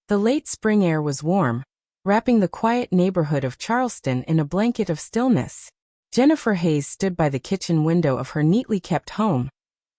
The late spring air was warm, wrapping the quiet neighborhood of Charleston in a blanket of stillness. Jennifer Hayes stood by the kitchen window of her neatly kept home,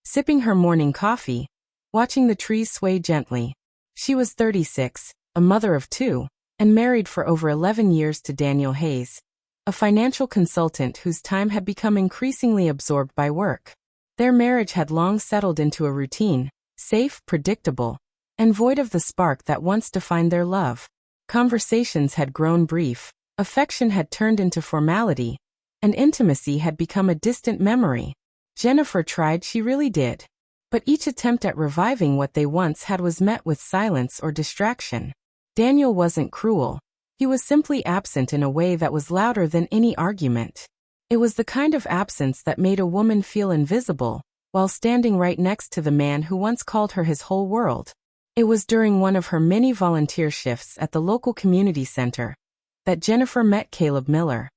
sipping her morning coffee, watching the trees sway gently. She was 36, a mother of two, and married for over 11 years to Daniel Hayes, a financial consultant whose time had become increasingly absorbed by work. Their marriage had long settled into a routine, safe, predictable, and void of the spark that once defined their love. Conversations had grown brief, affection had turned into formality, and intimacy had become a distant memory. Jennifer tried, she really did. But each attempt at reviving what they once had was met with silence or distraction. Daniel wasn't cruel. He was simply absent in a way that was louder than any argument. It was the kind of absence that made a woman feel invisible, while standing right next to the man who once called her his whole world. It was during one of her many volunteer shifts at the local community center that Jennifer met Caleb Miller.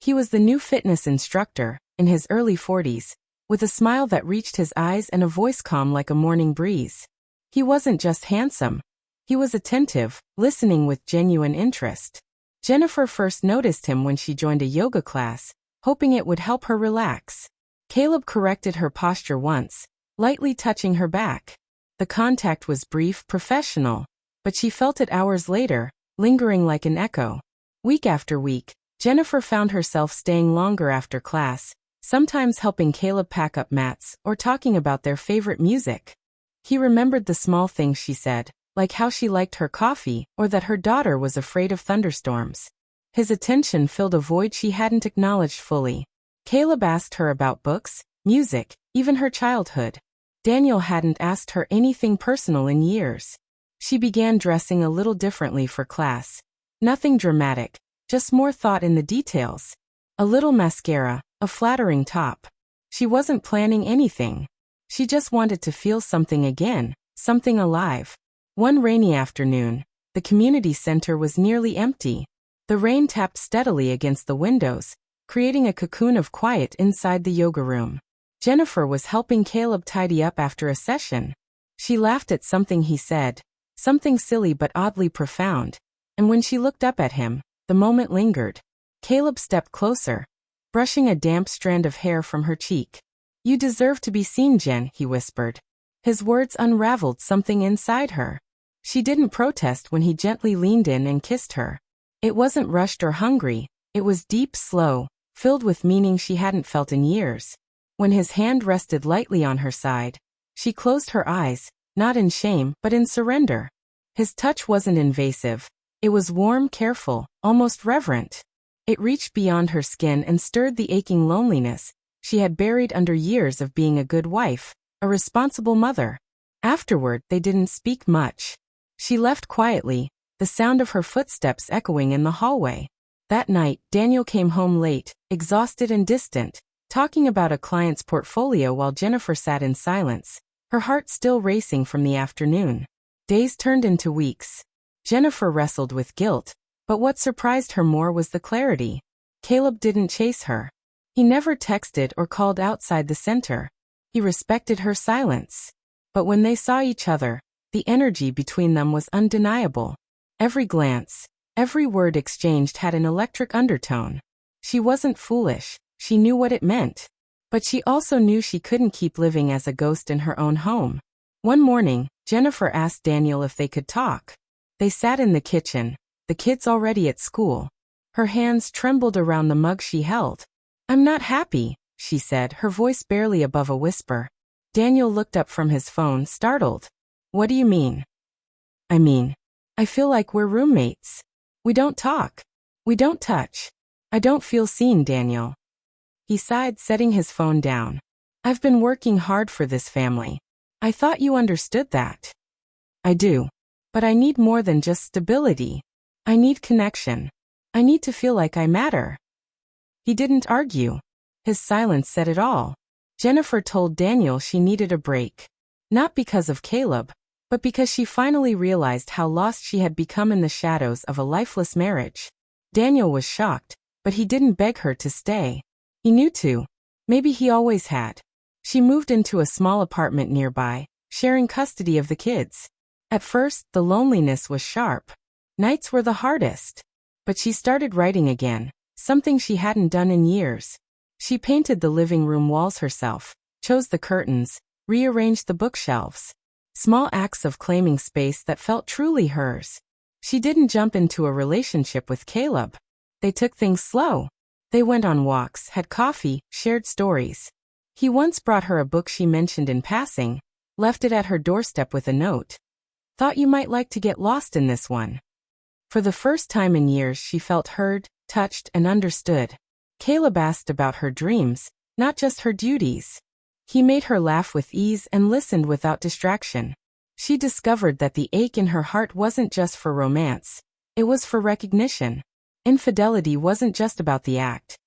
He was the new fitness instructor, in his early 40s, with a smile that reached his eyes and a voice calm like a morning breeze. He wasn't just handsome. He was attentive, listening with genuine interest. Jennifer first noticed him when she joined a yoga class, hoping it would help her relax. Caleb corrected her posture once, lightly touching her back. The contact was brief, professional, but she felt it hours later, lingering like an echo. Week after week, Jennifer found herself staying longer after class, sometimes helping Caleb pack up mats or talking about their favorite music. He remembered the small things she said, like how she liked her coffee or that her daughter was afraid of thunderstorms. His attention filled a void she hadn't acknowledged fully. Caleb asked her about books, music, even her childhood. Daniel hadn't asked her anything personal in years. She began dressing a little differently for class. Nothing dramatic, just more thought in the details. A little mascara, a flattering top. She wasn't planning anything. She just wanted to feel something again, something alive. One rainy afternoon, the community center was nearly empty. The rain tapped steadily against the windows, creating a cocoon of quiet inside the yoga room. Jennifer was helping Caleb tidy up after a session. She laughed at something he said, something silly but oddly profound, and when she looked up at him, the moment lingered. Caleb stepped closer, brushing a damp strand of hair from her cheek. "You deserve to be seen, Jen," he whispered. His words unraveled something inside her. She didn't protest when he gently leaned in and kissed her. It wasn't rushed or hungry, it was deep, slow, filled with meaning she hadn't felt in years. When his hand rested lightly on her side, she closed her eyes, not in shame but in surrender. His touch wasn't invasive. It was warm, careful, almost reverent. It reached beyond her skin and stirred the aching loneliness she had buried under years of being a good wife, a responsible mother. Afterward, they didn't speak much. She left quietly, the sound of her footsteps echoing in the hallway. That night, Daniel came home late, exhausted and distant, talking about a client's portfolio while Jennifer sat in silence, her heart still racing from the afternoon. Days turned into weeks. Jennifer wrestled with guilt, but what surprised her more was the clarity. Caleb didn't chase her. He never texted or called outside the center. He respected her silence. But when they saw each other, the energy between them was undeniable. Every glance, every word exchanged had an electric undertone. She wasn't foolish. She knew what it meant. But she also knew she couldn't keep living as a ghost in her own home. One morning, Jennifer asked Daniel if they could talk. They sat in the kitchen, the kids already at school. Her hands trembled around the mug she held. "I'm not happy," she said, her voice barely above a whisper. Daniel looked up from his phone, startled. "What do you mean?" I feel like we're roommates. We don't talk. We don't touch. I don't feel seen, Daniel." He sighed, setting his phone down. "I've been working hard for this family. I thought you understood that." "I do. But I need more than just stability. I need connection. I need to feel like I matter." He didn't argue. His silence said it all. Jennifer told Daniel she needed a break. Not because of Caleb, but because she finally realized how lost she had become in the shadows of a lifeless marriage. Daniel was shocked, but he didn't beg her to stay. He knew to. Maybe he always had. She moved into a small apartment nearby, sharing custody of the kids. At first, the loneliness was sharp. Nights were the hardest. But she started writing again, something she hadn't done in years. She painted the living room walls herself, chose the curtains, rearranged the bookshelves. Small acts of claiming space that felt truly hers. She didn't jump into a relationship with Caleb. They took things slow. They went on walks, had coffee, shared stories. He once brought her a book she mentioned in passing, left it at her doorstep with a note. Thought you might like to get lost in this one. For the first time in years she felt heard, touched, and understood. Caleb asked about her dreams, not just her duties. He made her laugh with ease and listened without distraction. She discovered that the ache in her heart wasn't just for romance. It was for recognition. Infidelity wasn't just about the act.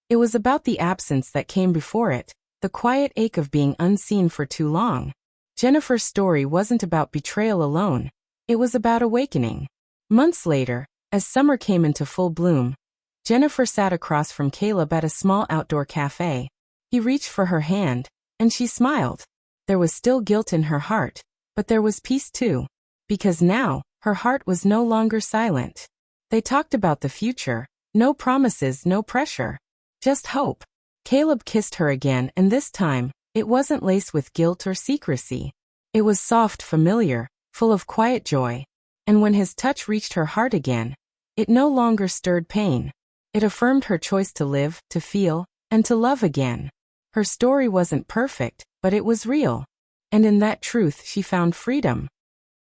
It was about the absence that came before it, the quiet ache of being unseen for too long. Jennifer's story wasn't about betrayal alone. It was about awakening. Months later, as summer came into full bloom, Jennifer sat across from Caleb at a small outdoor cafe. He reached for her hand, and she smiled. There was still guilt in her heart, but there was peace too. Because now, her heart was no longer silent. They talked about the future. No promises, no pressure. Just hope. Caleb kissed her again, and this time, it wasn't laced with guilt or secrecy. It was soft, familiar, full of quiet joy. And when his touch reached her heart again, it no longer stirred pain. It affirmed her choice to live, to feel, and to love again. Her story wasn't perfect, but it was real. And in that truth she found freedom.